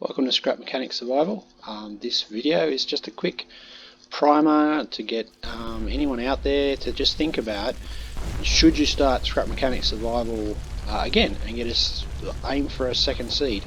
Welcome to Scrap Mechanic Survival. This video is just a quick primer to get anyone out there to just think about, should you start Scrap Mechanic Survival again and aim for a second seed.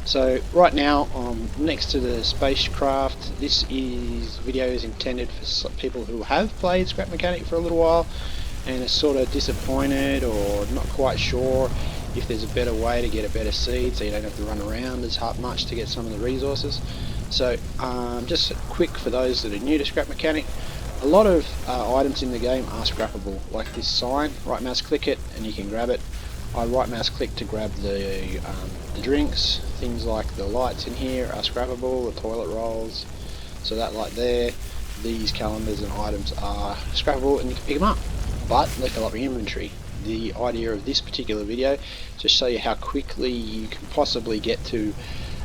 So right now I'm next to the spacecraft. This video is intended for people who have played Scrap Mechanic for a little while and are sort of disappointed or not quite sure if there's a better way to get a better seed, so you don't have to run around as much to get some of the resources. So just quick for those that are new to Scrap Mechanic, a lot of items in the game are scrappable, like this sign. Right mouse click it and you can grab it. I right mouse click to grab the drinks. Things like the lights in here are scrappable, the toilet rolls, so that light there. These calendars and items are scrappable and you can pick them up, but they fill up your inventory. The idea of this particular video is to show you how quickly you can possibly get to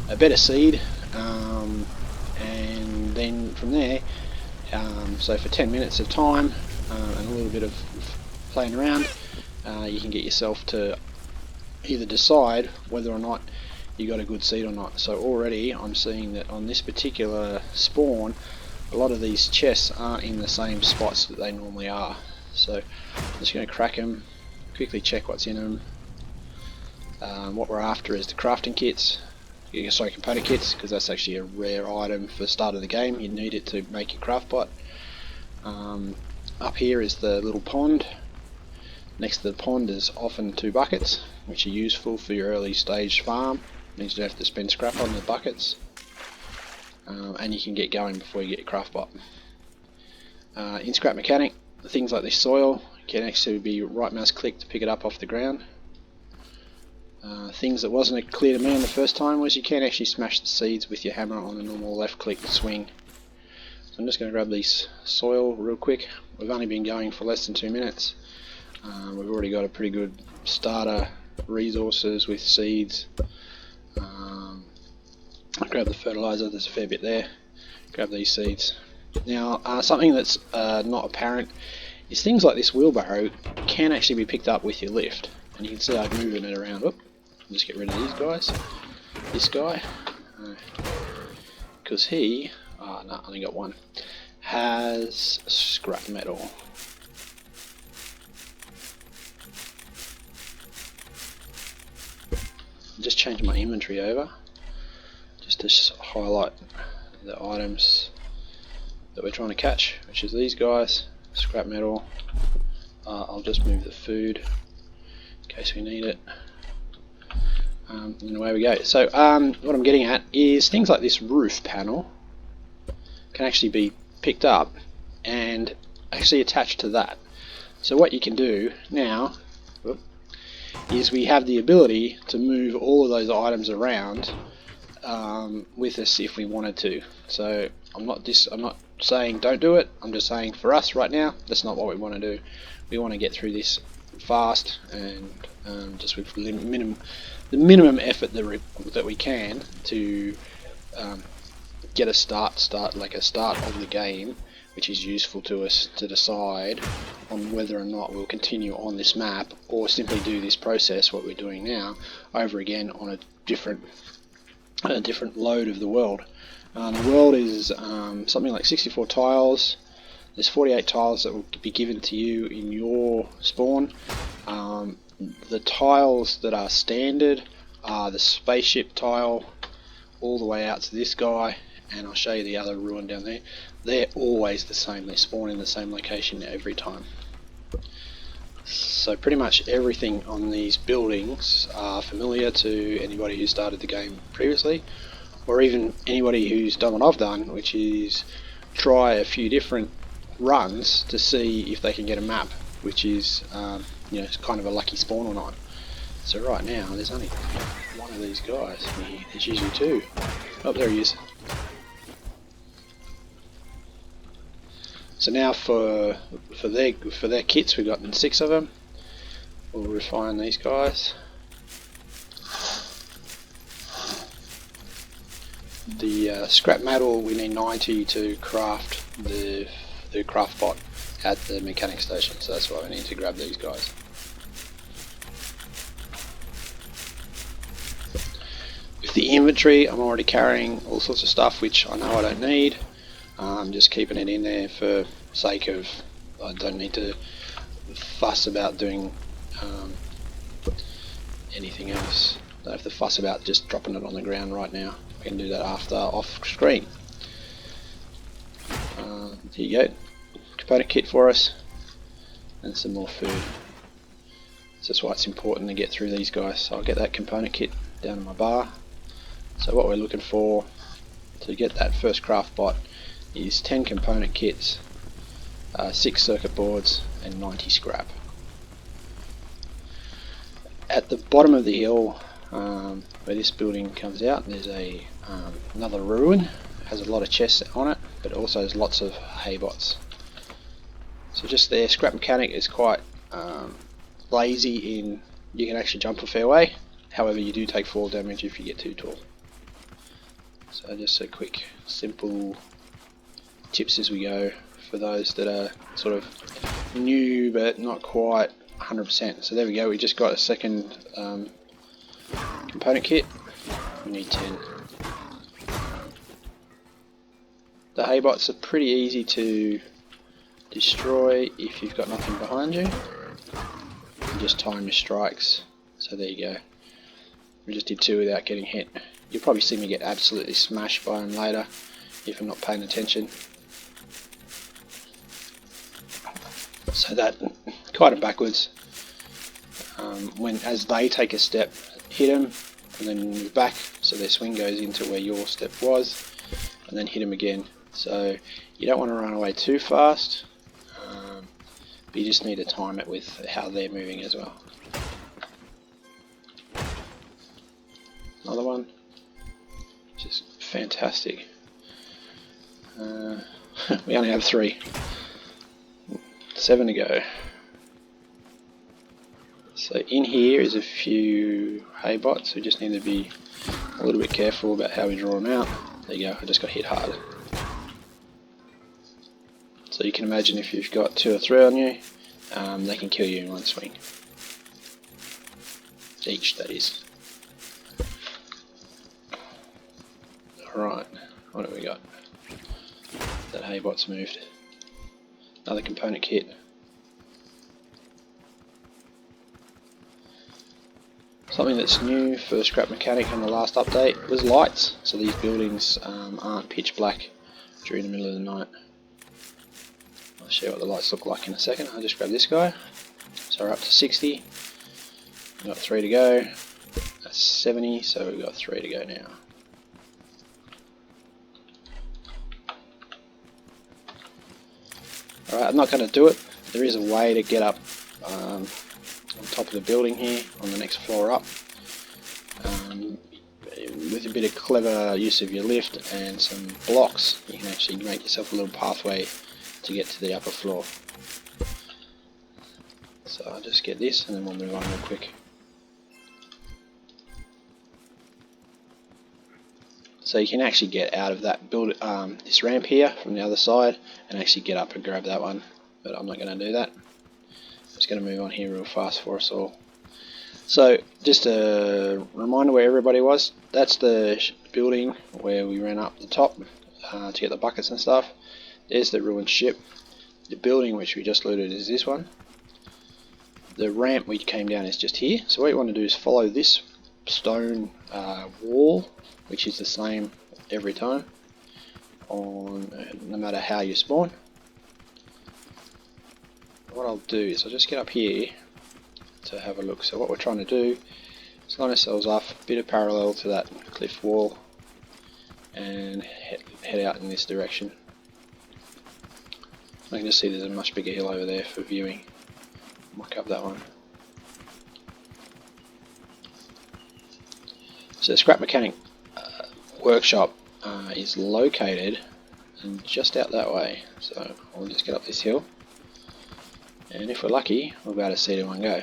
a better seed, and then from there, so for 10 minutes of time and a little bit of playing around, you can get yourself to either decide whether or not you got a good seed or not. So already I'm seeing that on this particular spawn, a lot of these chests aren't in the same spots that they normally are. So I'm just going to crack them, quickly check what's in them. What we're after is the crafting kits, component kits, because that's actually a rare item for the start of the game. You need it to make your craft bot. Up here is the little pond. Next to the pond is often 2 buckets, which are useful for your early stage farm. Means you don't have to spend scrap on the buckets, and you can get going before you get your craft bot. In Scrap Mechanic, things like this soil can actually be right mouse click to pick it up off the ground. Things that wasn't clear to me on the first time was you can actually smash the seeds with your hammer on a normal left click swing. So I'm just going to grab this soil real quick. We've only been going for less than 2 minutes. We've already got a pretty good starter resources with seeds. I'll grab the fertilizer, there's a fair bit there. Grab these seeds. Now something that's not apparent is things like this wheelbarrow can actually be picked up with your lift, and you can see I'm moving it around. Oop, I'll just get rid of these guys. This guy, because he, no, I only got one, has scrap metal. Just change my inventory over just to highlight the items that we're trying to catch, which is these guys. Scrap metal. I'll just move the food in case we need it, and away we go. So what I'm getting at is things like this roof panel can actually be picked up and actually attached to that. So what you can do now is we have the ability to move all of those items around with us if we wanted to. So I'm not saying don't do it, I'm just saying for us right now that's not what we want to do. We want to get through this fast and just with the minimum effort that we can to get a start of the game, which is useful to us to decide on whether or not we'll continue on this map or simply do this process, what we're doing now, over again on a different load of the world. The world is something like 64 tiles. There's 48 tiles that will be given to you in your spawn. The tiles that are standard are the spaceship tile all the way out to this guy, and I'll show you the other ruin down there. They're always the same, they spawn in the same location every time. So pretty much everything on these buildings are familiar to anybody who started the game previously, or even anybody who's done what I've done, which is try a few different runs to see if they can get a map, which is it's kind of a lucky spawn or not. So right now there's only one of these guys here. There's usually 2. Oh, there he is. So now for their kits, we've got 6 of them. We'll refine these guys. The scrap metal, we need 90 to craft the craft bot at the mechanic station, so that's why we need to grab these guys. With with the inventory, I'm already carrying all sorts of stuff which I know I don't need. I'm just keeping it in there for sake of I don't need to fuss about doing anything else. I don't have to fuss about just dropping it on the ground right now. I can do that after off screen. Here you go, component kit for us, and some more food. That's why it's important to get through these guys. So I'll get that component kit down in my bar. So what we're looking for to get that first craft bot is 10 component kits, 6 circuit boards, and 90 scrap. At the bottom of the hill, where this building comes out, there's another ruin. It has a lot of chests on it, but it also has lots of hay bots. So just there, Scrap Mechanic is quite lazy in you can actually jump a fair way. However, you do take fall damage if you get too tall. So just a quick, simple tips as we go for those that are sort of new but not quite 100%. So there we go, we just got a second component kit. We need 10. The hay bots are pretty easy to destroy if you've got nothing behind you. You just time your strikes. So there you go. We just did 2 without getting hit. You'll probably see me get absolutely smashed by them later if I'm not paying attention. So that kind of backwards. As they take a step, hit them, and then move back, so their swing goes into where your step was, and then hit them again. So you don't want to run away too fast, but you just need to time it with how they're moving as well. Another one, just fantastic. We only have 3, 7 to go. So in here is a few hay bots. We just need to be a little bit careful about how we draw them out. There you go, I just got hit hard. So you can imagine if you've got 2 or 3 on you, they can kill you in one swing. Each, that is. Alright, what have we got? That hay bot's moved. Another component kit. Something that's new for Scrap Mechanic on the last update was lights, so these buildings aren't pitch black during the middle of the night. I'll show you what the lights look like in a second. I'll just grab this guy. So we're up to 60, we've got 3 to go, that's 70, so we've got 3 to go now. Alright, I'm not going to do it. There is a way to get up on top of the building here, on the next floor up. With a bit of clever use of your lift and some blocks, you can actually make yourself a little pathway to get to the upper floor. So I'll just get this and then we'll move on real quick. So you can actually get out of that this ramp here from the other side and actually get up and grab that one, but I'm not going to do that. I'm just going to move on here real fast for us all. So just a reminder where everybody was. That's the building where we ran up the top to get the buckets and stuff. There's the ruined ship. The building which we just looted is this one. The ramp we came down is just here. So what you want to do is follow this stone wall, which is the same every time, no matter how you spawn. What I'll do is I'll just get up here to have a look. So what we're trying to do is line ourselves off a bit of parallel to that cliff wall and head out in this direction. I can just see there's a much bigger hill over there for viewing. Muck up that one. So the Scrap Mechanic workshop is located just out that way. So we'll just get up this hill, and if we're lucky, we'll be able to see it in one go.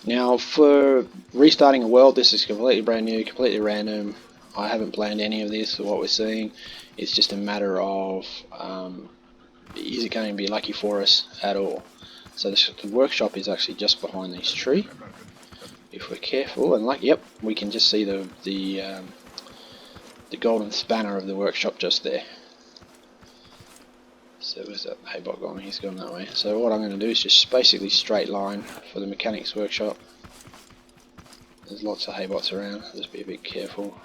Now, for restarting a world, this is completely brand new, completely random. I haven't planned any of this, so what we're seeing is just a matter of is it going to be lucky for us at all. So the workshop is actually just behind this tree. If we're careful and lucky, yep, we can just see the the golden spanner of the workshop just there. So where's that haybot gone? He's gone that way. So what I'm going to do is just basically straight line for the mechanics workshop. There's lots of haybots around, just be a bit careful.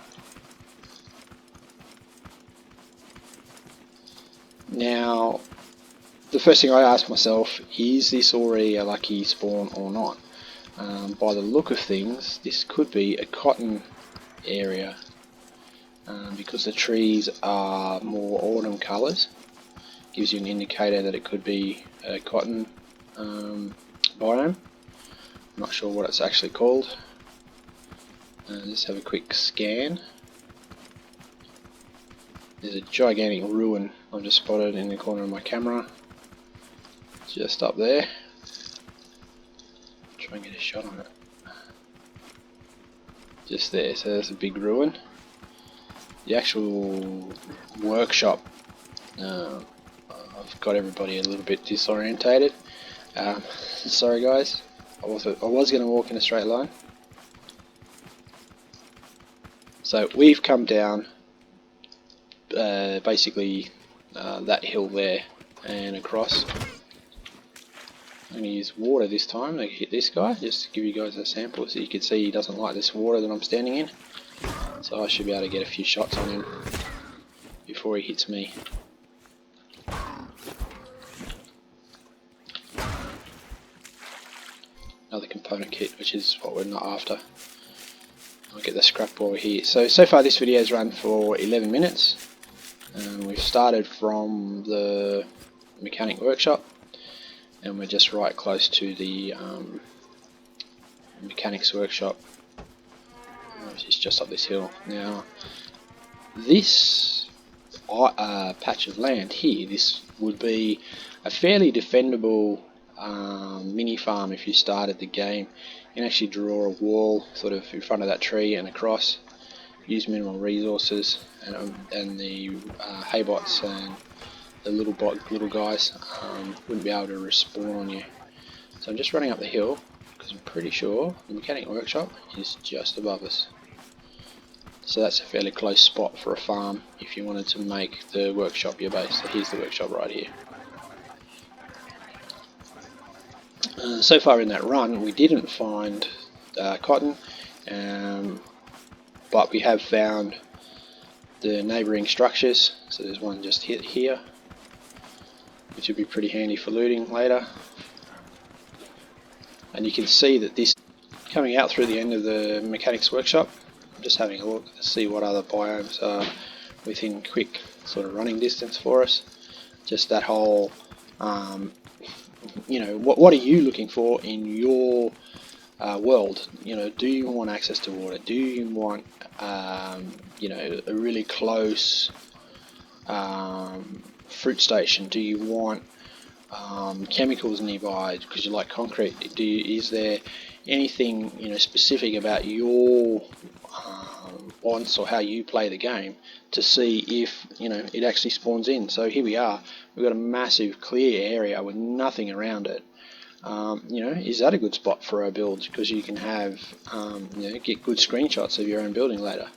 Now, the first thing I ask myself, is this already a lucky spawn or not? By the look of things, this could be a cotton area, because the trees are more autumn colours. Gives you an indicator that it could be a cotton biome. I'm not sure what it's actually called. Let's have a quick scan. There's a gigantic ruin I've just spotted in the corner of my camera, just up there. Try and get a shot on it. Just there, so there's a big ruin. The actual workshop, I've got everybody a little bit disorientated. Sorry guys, I was going to walk in a straight line. So we've come down basically that hill there and across. I'm going to use water this time to hit this guy, just to give you guys a sample so you can see he doesn't like this water that I'm standing in. So I should be able to get a few shots on him before he hits me. Another component kit, which is what we're not after. I'll get the scrap while we're here. So far this video has run for 11 minutes. We've started from the mechanic workshop, and we're just right close to the mechanics workshop, which is just up this hill. Now, this patch of land here, this would be a fairly defendable mini farm if you started the game. You can actually draw a wall sort of in front of that tree and across, use minimal resources, and the haybots and the little guys wouldn't be able to respawn on you. So I'm just running up the hill because I'm pretty sure the mechanic workshop is just above us. So that's a fairly close spot for a farm if you wanted to make the workshop your base. So here's the workshop right here. So far in that run we didn't find cotton, but we have found the neighbouring structures. So there's one just here, which would be pretty handy for looting later. And you can see that this coming out through the end of the mechanics workshop. I'm just having a look to see what other biomes are within quick sort of running distance for us. Just that whole you know, what are you looking for in your world? You know, do you want access to water? Do you want you know, a really close fruit station? Do you want chemicals nearby because you like concrete? Is there anything, you know, specific about your wants or how you play the game to see if, you know, it actually spawns in? So here we are, we've got a massive clear area with nothing around it. You know, is that a good spot for our builds? Because you can have you know, get good screenshots of your own building later.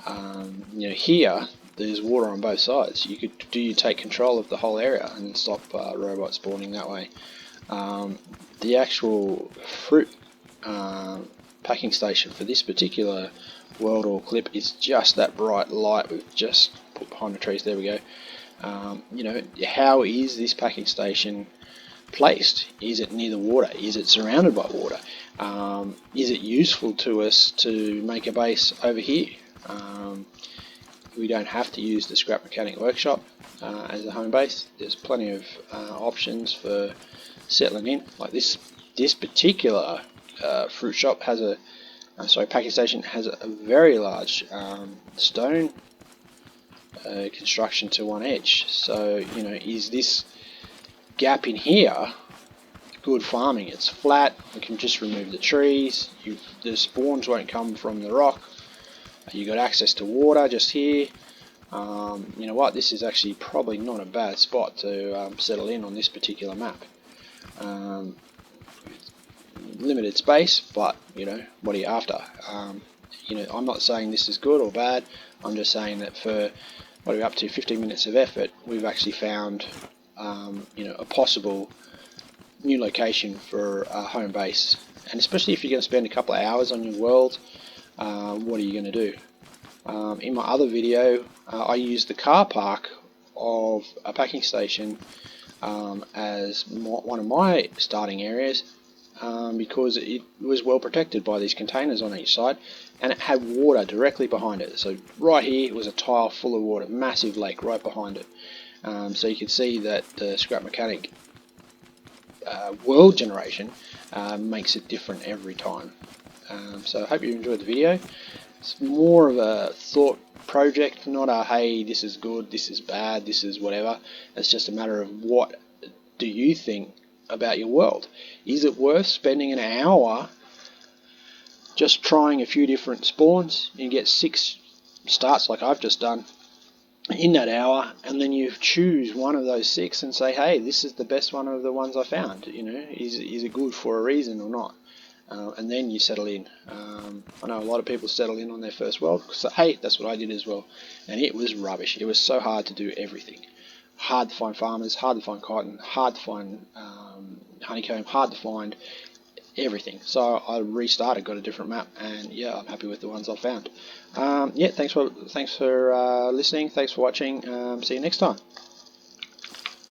You know, here there's water on both sides. Do you take control of the whole area and stop robots spawning that way? The actual fruit packing station for this particular world or clip is just that bright light we've just put behind the trees. There we go. You know, how is this packing station placed? Is it near the water? Is it surrounded by water? Is it useful to us to make a base over here? We don't have to use the scrap mechanic workshop as a home base. There's plenty of options for settling in. Like this particular fruit shop has a packing station has a very large stone construction to one edge. So, you know, is this gap in here good farming? It's flat, you can just remove the trees, the spawns won't come from the rock, you got access to water just here. You know what, this is actually probably not a bad spot to settle in on this particular map. Limited space, but you know, what are you after? you know, I'm not saying this is good or bad. I'm just saying that for what are we up to, 15 minutes of effort, we've actually found you know, a possible new location for a home base. And especially if you're going to spend a couple of hours on your world, what are you going to do? In my other video, I used the car park of a packing station as one of my starting areas, because it was well protected by these containers on each side, and it had water directly behind it. So right here was a tile full of water, massive lake right behind it. So you can see that the Scrap Mechanic world generation makes it different every time. So I hope you enjoyed the video. It's more of a thought project, not a hey, this is good, this is bad, this is whatever. It's just a matter of what do you think about your world. Is it worth spending an hour just trying a few different spawns? You get 6 starts like I've just done in that hour, and then you choose one of those 6 and say, hey, this is the best one of the ones I found. You know, is it good for a reason or not? And then you settle in. I know a lot of people settle in on their first world because, hey, that's what I did as well, and it was rubbish. It was so hard to do everything. Hard to find farmers, hard to find cotton, hard to find honeycomb, hard to find everything. So I restarted, got a different map, and yeah, I'm happy with the ones I found. Yeah, thanks for listening. Thanks for watching. See you next time.